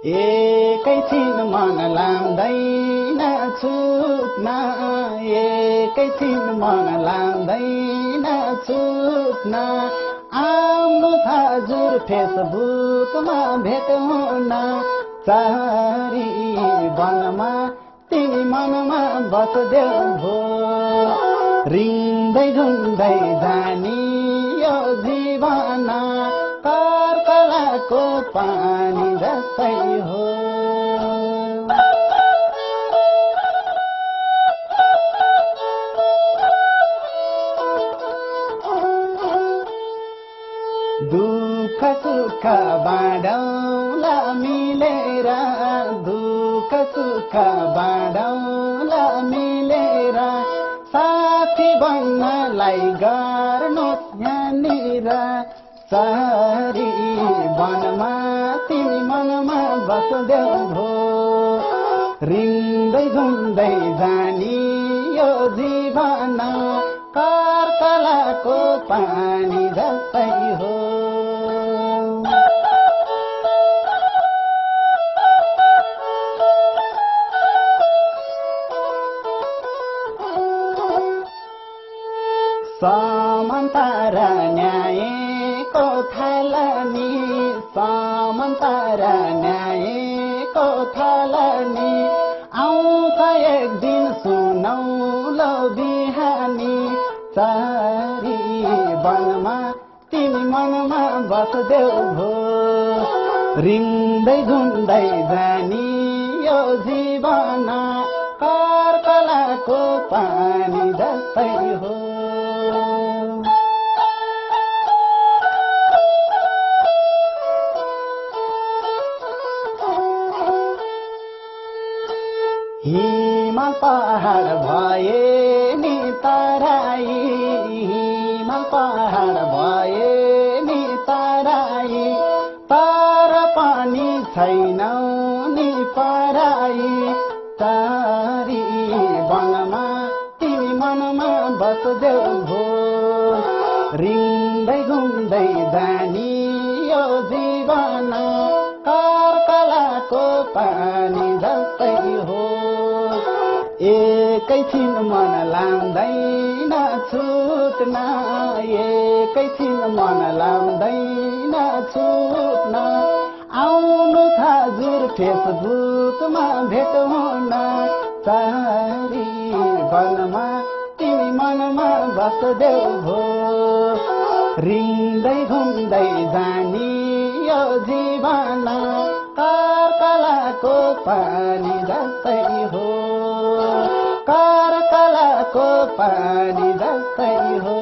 एकैछिन मन लाउँदैन छुट्न एकैछिन मन लाउँदैन छुट्न आउनु हजुर फेसबुकमा भेट हुन चारी वनमा तिमी मनमा बस्देऊ भो रिँदै झुन्दै जानी यो जीवन कर्कलाको पानी जस्तै हो दुःख सुख बाँडौला मिलेर दुःख सुख बाँडौला मिलेर साथी बन्नलाई गर्नुहोस् यहाँनिर सहरी वनमा तिमी मनमा बस्देऊ भो रिँदै घुम्दै जानी यो जीवन कर्कलाको पानी जस्तै हो समानता र न्यायको थालनी समानता र न्यायको थालनी आउँछ एक दिन सुनौलो बिहानी चारी वनमा तिमी मनमा बस्देऊ भो रिँदै झुन्दै जानी यो जीवन कर्कलाको पानी जस्तै हो हिमाल पहाड भए नि तराई हिमाल पहाड भए नि तराई तर पनि छैनौ नि पराई तारी वनमा तिमी मनमा बस्देऊ भो रिँदै घुम्दै जानी यो जीवन कर्कलाको पानी जस्तै हो एकैछिन मन लाउँदैन छुट्न एकैछिन मन लाउँदैन छुट्न आउनु हजुर फेसबुकमा भेट हुन चारी वनमा तिमी मनमा बस्देऊ भो रिँदै घुम्दै जानी यो जीवन कर्कलाको पानी जस्तै हो कर्कलाको पानी जस्तै हो